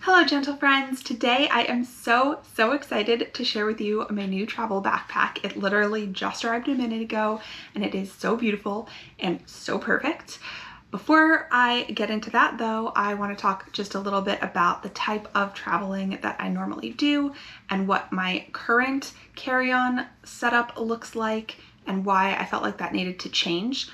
Hello gentle friends, today I am so excited to share with you my new travel backpack. It literally just arrived a minute ago and it is so beautiful and so perfect. Before I get into that though, I want to talk just a little bit about the type of traveling that I normally do and what my current carry-on setup looks like and why I felt like that needed to change.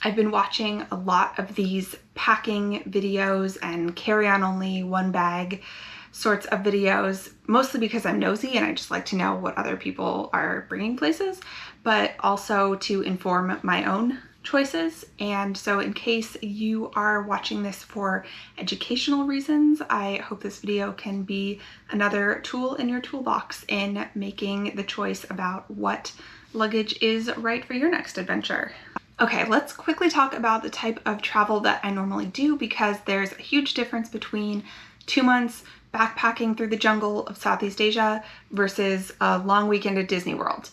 I've been watching a lot of these packing videos and carry-on only one bag sorts of videos, mostly because I'm nosy and I just like to know what other people are bringing places, but also to inform my own choices. And so in case you are watching this for educational reasons, I hope this video can be another tool in your toolbox in making the choice about what luggage is right for your next adventure. Okay, let's quickly talk about the type of travel that I normally do because there's a huge difference between 2 months backpacking through the jungle of Southeast Asia versus a long weekend at Disney World.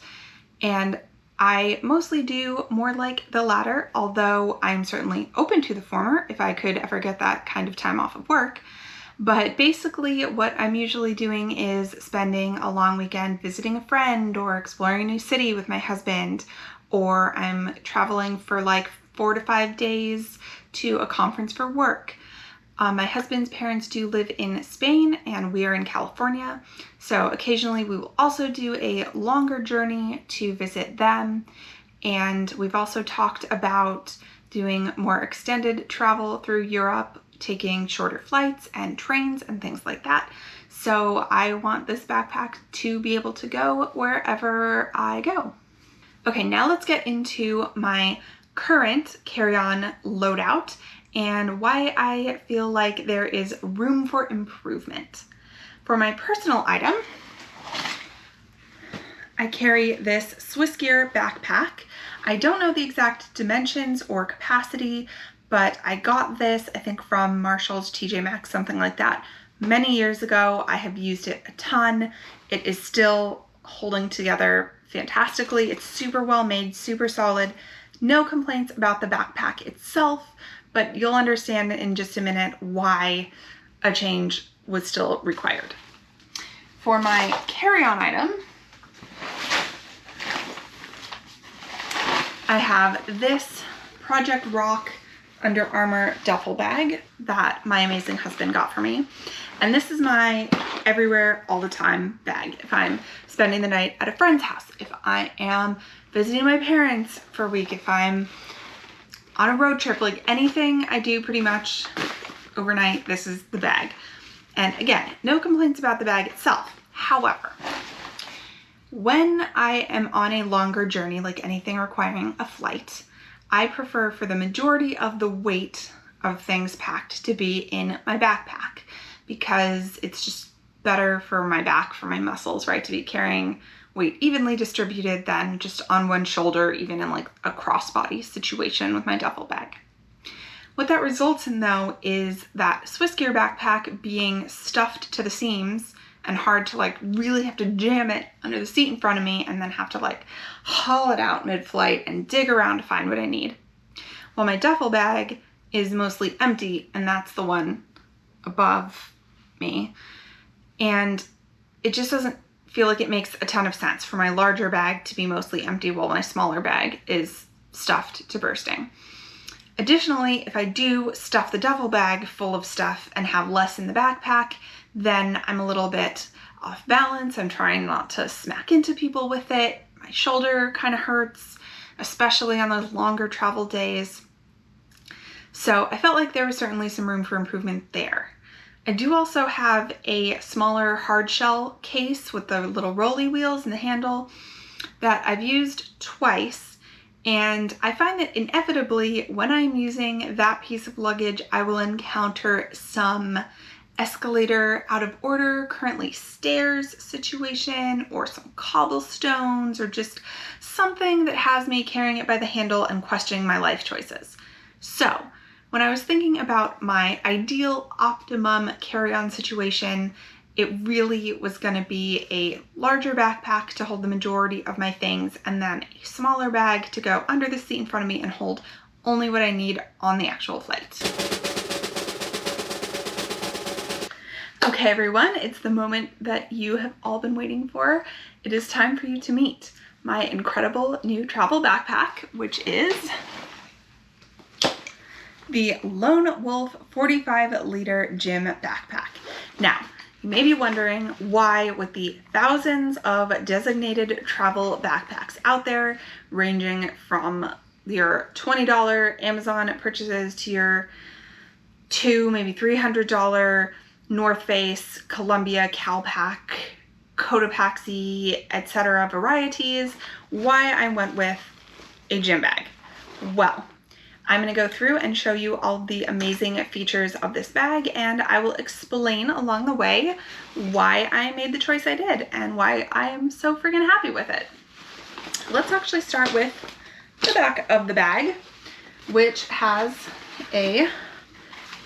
And I mostly do more like the latter, although I'm certainly open to the former if I could ever get that kind of time off of work. But basically what I'm usually doing is spending a long weekend visiting a friend or exploring a new city with my husband, or I'm traveling for like 4 to 5 days to a conference for work. My husband's parents do live in Spain and we are in California, so occasionally we will also do a longer journey to visit them. And we've also talked about doing more extended travel through Europe, taking shorter flights and trains and things like that. So I want this backpack to be able to go wherever I go. Okay, now let's get into my current carry-on loadout and why I feel like there is room for improvement. For my personal item, I carry this Swiss Gear backpack. I don't know the exact dimensions or capacity, but I got this, I think from Marshall's, TJ Maxx, something like that, many years ago. I have used it a ton. It is still holding together fantastically. It's super well made, super solid. No complaints about the backpack itself, but you'll understand in just a minute why a change was still required. For my carry-on item, I have this Project Rock Under Armour duffel bag that my amazing husband got for me. And this is my everywhere all the time bag. If I'm spending the night at a friend's house, if I am visiting my parents for a week, if I'm on a road trip, like anything I do pretty much overnight, this is the bag. And again, no complaints about the bag itself. However, when I am on a longer journey, like anything requiring a flight, I prefer for the majority of the weight of things packed to be in my backpack because it's just better for my back, for my muscles, right? To be carrying weight evenly distributed than just on one shoulder, even in like a crossbody situation with my duffel bag. What that results in though is that Swiss Gear backpack being stuffed to the seams and hard to like really have to jam it under the seat in front of me and then have to like haul it out mid-flight and dig around to find what I need. While my duffel bag is mostly empty, and that's the one above me, and it just doesn't feel like it makes a ton of sense for my larger bag to be mostly empty while my smaller bag is stuffed to bursting. Additionally, if I do stuff the duffel bag full of stuff and have less in the backpack, then I'm a little bit off balance. I'm trying not to smack into people with it. My shoulder kind of hurts, especially on those longer travel days. So I felt like there was certainly some room for improvement there. I do also have a smaller hard shell case with the little rolly wheels and the handle that I've used twice. And I find that inevitably when I'm using that piece of luggage, I will encounter some escalator out of order, currently stairs situation, or some cobblestones, or just something that has me carrying it by the handle and questioning my life choices. So when I was thinking about my ideal optimum carry-on situation, it really was going to be a larger backpack to hold the majority of my things and then a smaller bag to go under the seat in front of me and hold only what I need on the actual flight. Okay, everyone, it's the moment that you have all been waiting for. It is time for you to meet my incredible new travel backpack, which is the Lone Wolf 45-liter gym backpack. Now, you may be wondering why, with the thousands of designated travel backpacks out there, ranging from your $20 Amazon purchases to your maybe $300 North Face, Columbia, Calpac, Cotopaxi, etc. varieties, why I went with a gym bag. Well, I'm going to go through and show you all the amazing features of this bag, and I will explain along the way why I made the choice I did and why I am so freaking happy with it. Let's actually start with the back of the bag, which has a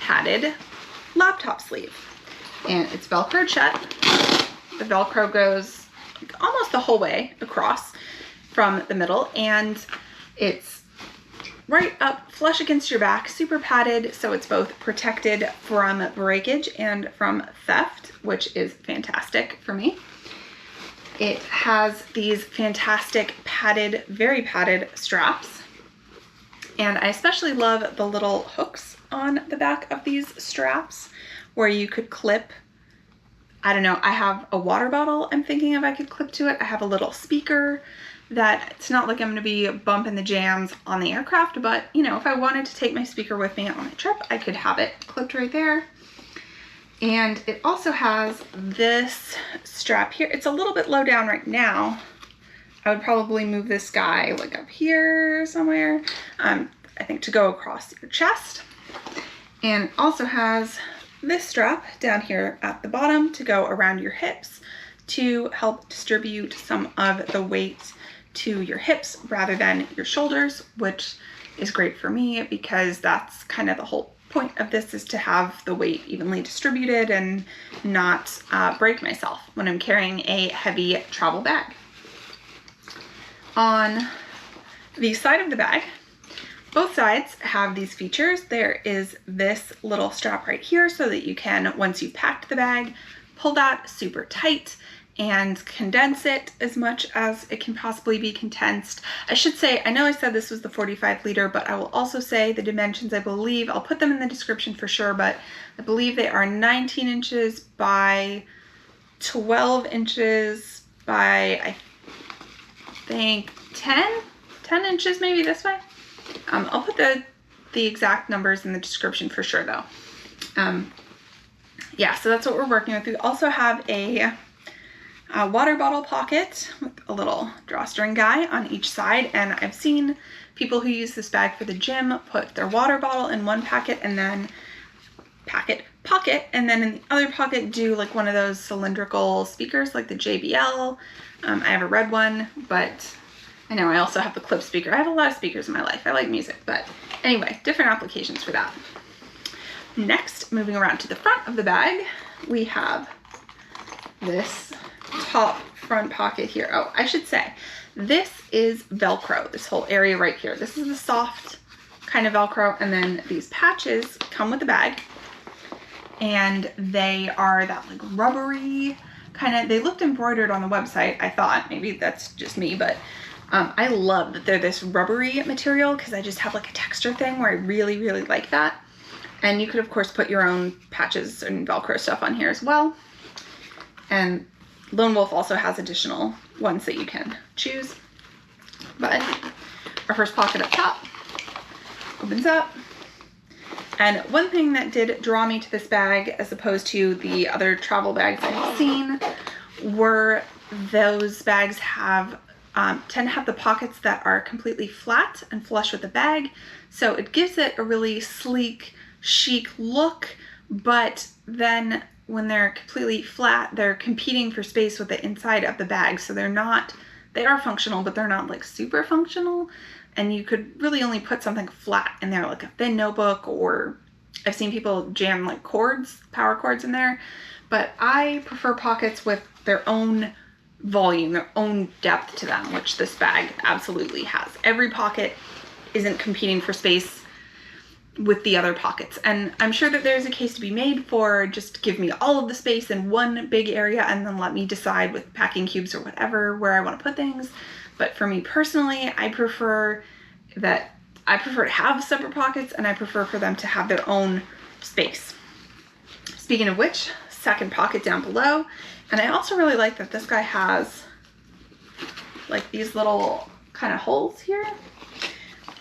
padded laptop sleeve, and it's Velcroed shut. The Velcro goes almost the whole way across from the middle, and it's right up flush against your back, super padded, so it's both protected from breakage and from theft, which is fantastic for me. It has these fantastic padded, very padded straps, and I especially love the little hooks on the back of these straps where you could clip, I don't know, I have a water bottle I'm thinking if I could clip to it. I have a little speaker that it's not like I'm going to be bumping the jams on the aircraft, but you know, if I wanted to take my speaker with me on my trip, I could have it clipped right there. And it also has this strap here. It's a little bit low down right now. I would probably move this guy like up here somewhere, I think to go across your chest. And it also has this strap down here at the bottom to go around your hips to help distribute some of the weight to your hips rather than your shoulders, which is great for me because that's kind of the whole point of this, is to have the weight evenly distributed and not break myself when I'm carrying a heavy travel bag. On the side of the bag, both sides have these features. There is this little strap right here so that you can, once you've packed the bag, pull that super tight and condense it as much as it can possibly be condensed. I should say, I know I said this was the 45-liter, but I will also say the dimensions, I believe, I'll put them in the description for sure, but I believe they are 19 inches by 12 inches by, I think, 10 inches maybe this way. I'll put the exact numbers in the description for sure though. Yeah, so that's what we're working with. We also have a water bottle pocket with a little drawstring guy on each side, and I've seen people who use this bag for the gym put their water bottle in one pocket and then pocket, and then in the other pocket do like one of those cylindrical speakers like the JBL. I have a red one, but I know I also have the clip speaker. I have a lot of speakers in my life. I like music, but anyway, different applications for that. Next, moving around to the front of the bag, we have this top front pocket here. Oh, I should say, this is Velcro, this whole area right here. This is the soft kind of Velcro, and then these patches come with the bag, and they are that like rubbery kind of, they looked embroidered on the website, I thought. Maybe that's just me, but I love that they're this rubbery material because I just have like a texture thing where I really, really like that. And you could of course put your own patches and Velcro stuff on here as well. And Lone Wolf also has additional ones that you can choose. But our first pocket up top opens up. And one thing that did draw me to this bag as opposed to the other travel bags I've seen were those bags tend to have the pockets that are completely flat and flush with the bag. So it gives it a really sleek, chic look, but then when they're completely flat, they're competing for space with the inside of the bag. So they are functional, but they're not like super functional. And you could really only put something flat in there, like a thin notebook, or I've seen people jam like cords, power cords in there. But I prefer pockets with their own volume, their own depth to them, which this bag absolutely has. Every pocket isn't competing for space with the other pockets. And I'm sure that there's a case to be made for just give me all of the space in one big area and then let me decide with packing cubes or whatever where I want to put things. But for me personally, I prefer to have separate pockets, and I prefer for them to have their own space. Speaking of which, second pocket down below. And I also really like that this guy has like these little kind of holes here.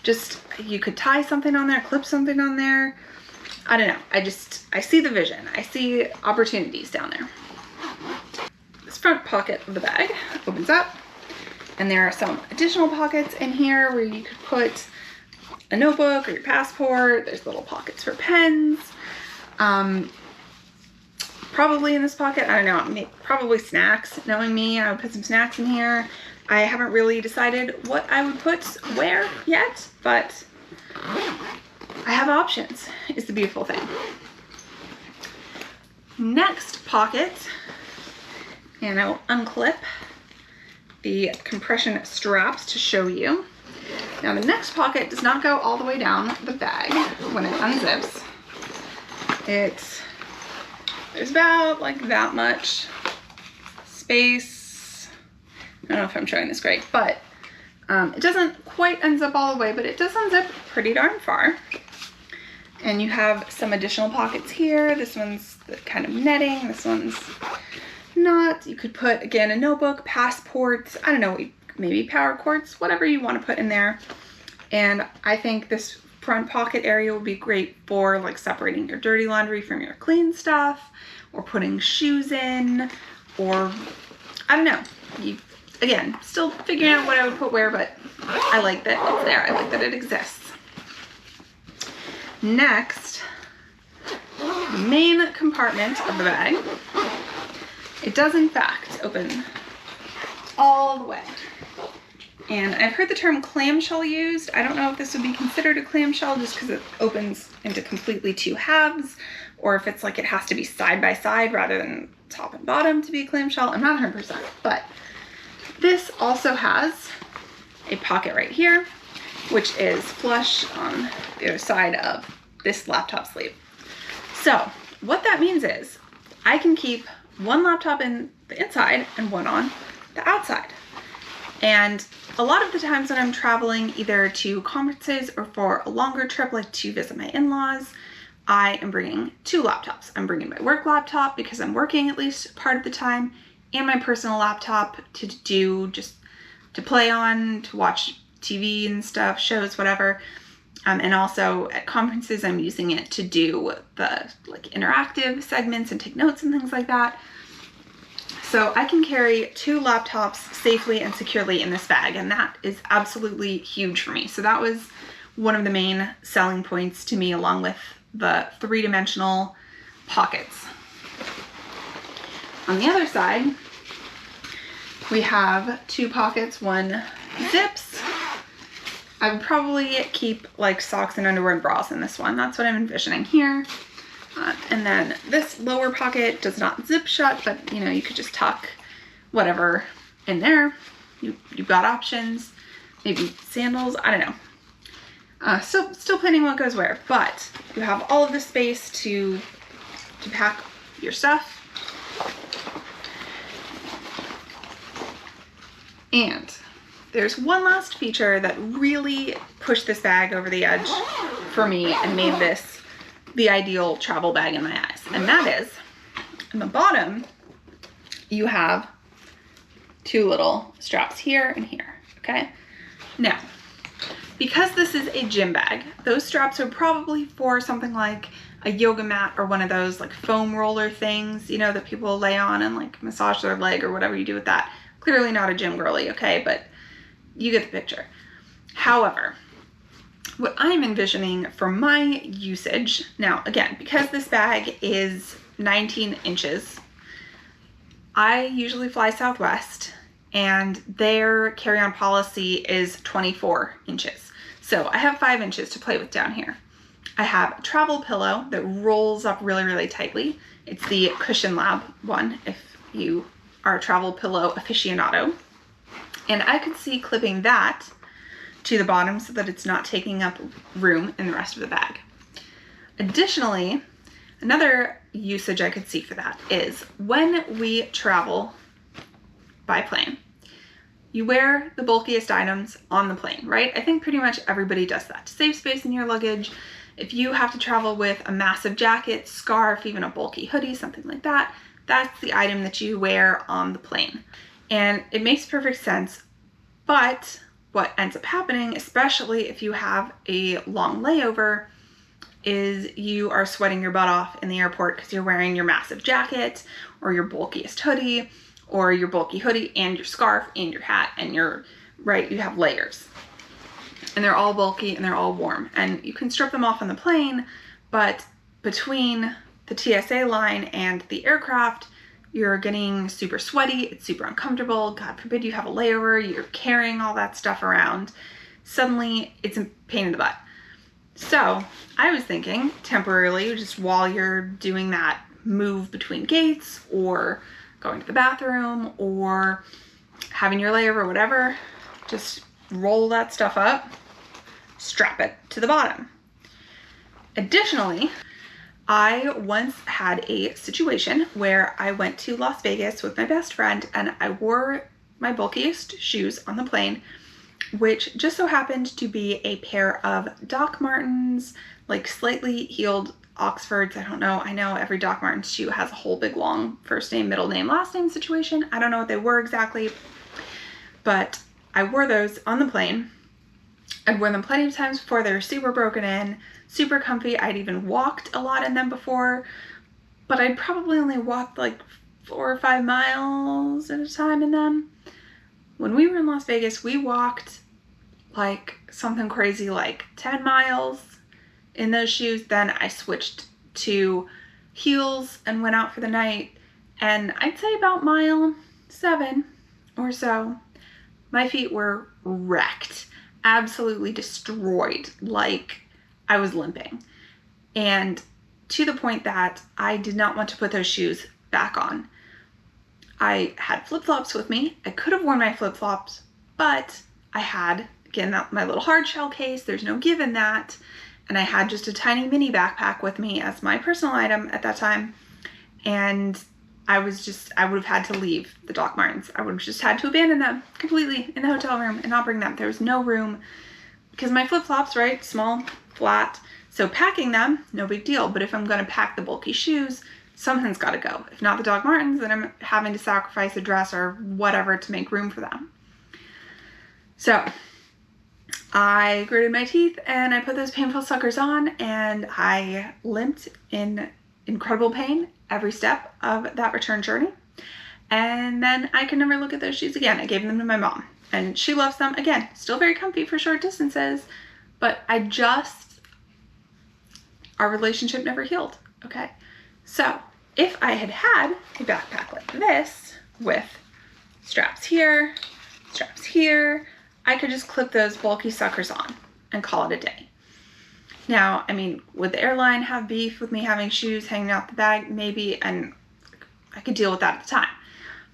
Just, you could tie something on there, clip something on there. I don't know. I see the vision. I see opportunities down there. This front pocket of the bag opens up, and there are some additional pockets in here where you could put a notebook or your passport. There's little pockets for pens. Probably in this pocket, I don't know, probably snacks. Knowing me, I would put some snacks in here. I haven't really decided what I would put where yet, but I have options, is the beautiful thing. Next pocket, and I will unclip the compression straps to show you. Now the next pocket does not go all the way down the bag when it unzips. There's about like that much space. I don't know if I'm showing this great, but it doesn't quite unzip all the way, but it does unzip pretty darn far. And you have some additional pockets here. This one's the kind of netting. This one's not. You could put, again, a notebook, passports, I don't know, maybe power cords, whatever you want to put in there. And I think this front pocket area would be great for like separating your dirty laundry from your clean stuff, or putting shoes in, or I don't know. Again, still figuring out what I would put where, but I like that it's there. I like that it exists. Next, the main compartment of the bag. It does in fact open all the way. And I've heard the term clamshell used. I don't know if this would be considered a clamshell just because it opens into completely two halves, or if it's like it has to be side by side rather than top and bottom to be a clamshell. I'm not 100%, but this also has a pocket right here, which is flush on the other side of this laptop sleeve. So what that means is I can keep one laptop in the inside and one on the outside. And a lot of the times when I'm traveling either to conferences or for a longer trip, like to visit my in-laws, I am bringing two laptops. I'm bringing my work laptop because I'm working at least part of the time, and my personal laptop to play on, to watch TV and stuff, shows, whatever. And also at conferences, I'm using it to do the like interactive segments and take notes and things like that. So I can carry two laptops safely and securely in this bag, and that is absolutely huge for me. So that was one of the main selling points to me, along with the three-dimensional pockets. On the other side, we have two pockets, one zips. I would probably keep like socks and underwear and bras in this one. That's what I'm envisioning here. And then this lower pocket does not zip shut, but you know, you could just tuck whatever in there. You've got options, maybe sandals, I don't know. Still planning what goes where, but you have all of the space to pack your stuff. And there's one last feature that really pushed this bag over the edge for me and made this the ideal travel bag in my eyes. And that is, in the bottom, you have two little straps here and here, okay? Now, because this is a gym bag, those straps are probably for something like a yoga mat or one of those like foam roller things, you know, that people lay on and like massage their leg or whatever you do with that. Clearly not a gym girly, okay, but you get the picture. However, what I'm envisioning for my usage, now again, because this bag is 19 inches, I usually fly Southwest and their carry-on policy is 24 inches. So I have 5 inches to play with down here. I have a travel pillow that rolls up really, really tightly. It's the Cushion Lab one, if you are a travel pillow aficionado. And I could see clipping that to the bottom so that it's not taking up room in the rest of the bag. Additionally, another usage I could see for that is when we travel by plane, you wear the bulkiest items on the plane, right? I think pretty much everybody does that to save space in your luggage. If you have to travel with a massive jacket, scarf, even a bulky hoodie, something like that, that's the item that you wear on the plane. And it makes perfect sense, but what ends up happening, especially if you have a long layover, is you are sweating your butt off in the airport because you're wearing your massive jacket or your bulkiest hoodie or your bulky hoodie and your scarf and your hat, and you have layers. And they're all bulky and they're all warm. And you can strip them off on the plane, but between the TSA line and the aircraft, you're getting super sweaty, it's super uncomfortable. God forbid you have a layover, you're carrying all that stuff around. Suddenly, it's a pain in the butt. So I was thinking temporarily, just while you're doing that move between gates or going to the bathroom or having your layover or whatever, just roll that stuff up, strap it to the bottom. Additionally, I once had a situation where I went to Las Vegas with my best friend and I wore my bulkiest shoes on the plane, which just so happened to be a pair of Doc Martens, like slightly heeled Oxfords. I don't know. I know every Doc Martens shoe has a whole big long first name, middle name, last name situation. I don't know what they were exactly, but I wore those on the plane. I'd worn them plenty of times before. They were super broken in, super comfy. I'd even walked a lot in them before, but I'd probably only walked like 4 or 5 miles at a time in them. When we were in Las Vegas, we walked like something crazy, like 10 miles in those shoes. Then I switched to heels and went out for the night. And I'd say about mile 7 or so, my feet were wrecked, absolutely destroyed, like I was limping. And to the point that I did not want to put those shoes back on. I had flip-flops with me. I could have worn my flip-flops, but I had, again, my little hard shell case. There's no give in that. And I had just a tiny mini backpack with me as my personal item at that time. And I would have had to leave the Doc Martens. I would have just had to abandon them completely in the hotel room and not bring them. There was no room because my flip-flops, right? Small, flat. So packing them, no big deal. But if I'm going to pack the bulky shoes, something's got to go. If not the Doc Martens, then I'm having to sacrifice a dress or whatever to make room for them. So I gritted my teeth and I put those painful suckers on, and I limped in incredible pain every step of that return journey. And then I could never look at those shoes again. I gave them to my mom and she loves them. Again, still very comfy for short distances, but our relationship never healed. Okay. So if I had had a backpack like this with straps here, I could just clip those bulky suckers on and call it a day. Now, I mean, would the airline have beef with me having shoes hanging out the bag? Maybe, and I could deal with that at the time.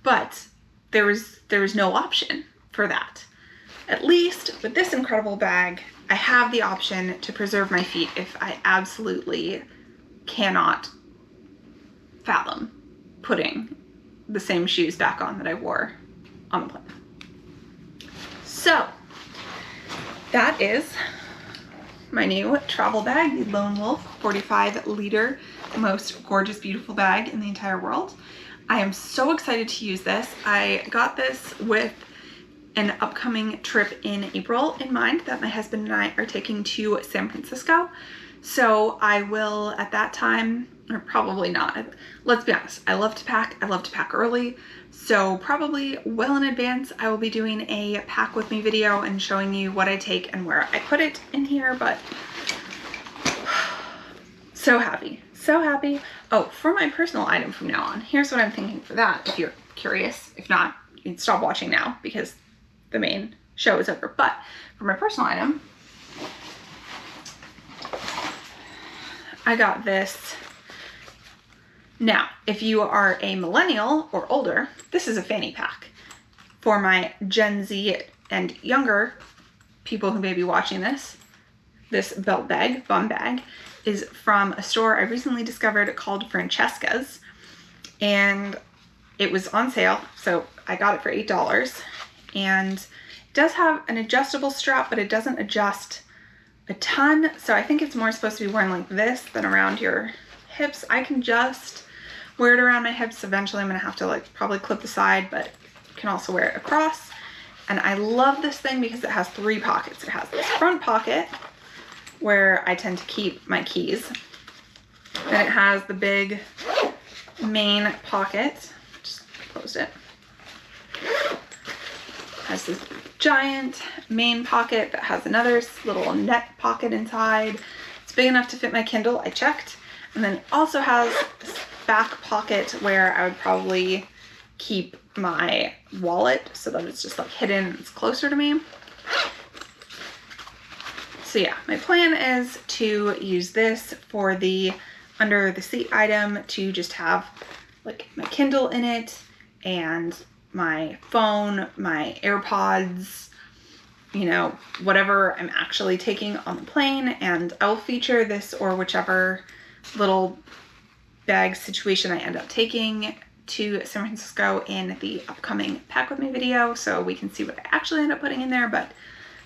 But there was no option for that. At least with this incredible bag, I have the option to preserve my feet if I absolutely cannot fathom putting the same shoes back on that I wore on the plane. So that is my new travel bag, the Lone Wolf 45 liter, most gorgeous, beautiful bag in the entire world. I am so excited to use this. I got this with an upcoming trip in April in mind that my husband and I are taking to San Francisco. So I will at that time, or probably not, let's be honest, I love to pack early. So probably well in advance, I will be doing a pack with me video and showing you what I take and where I put it in here, but so happy, so happy. Oh, for my personal item from now on, here's what I'm thinking for that, if you're curious. If not, you can stop watching now because the main show is over. But for my personal item, I got this. Now, if you are a millennial or older, this is a fanny pack. For my Gen Z and younger people who may be watching this belt bag, bum bag, is from a store I recently discovered called Francesca's, and it was on sale, so I got it for $8. And it does have an adjustable strap, but it doesn't adjust a ton, so I think it's more supposed to be worn like this than around your hips. I can just wear it around my hips. Eventually I'm gonna have to like probably clip the side, but you can also wear it across. And I love this thing because it has 3 pockets. It has this front pocket where I tend to keep my keys. Then it has the big main pocket. Just closed it. Has this giant main pocket that has another little net pocket inside. It's big enough to fit my Kindle, I checked. And then it also has this back pocket where I would probably keep my wallet so that it's just like hidden, it's closer to me. So yeah, my plan is to use this for the under the seat item, to just have like my Kindle in it and my phone, my AirPods, you know, whatever I'm actually taking on the plane. And I will feature this or whichever little bag situation I end up taking to San Francisco in the upcoming Pack With Me video, so we can see what I actually end up putting in there. But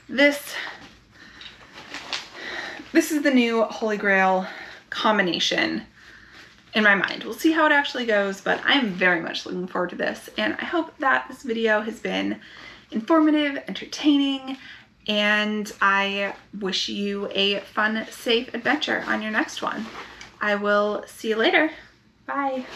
this is the new Holy Grail combination in my mind. We'll see how it actually goes, but I'm very much looking forward to this, and I hope that this video has been informative, entertaining, and I wish you a fun, safe adventure on your next one. I will see you later. Bye.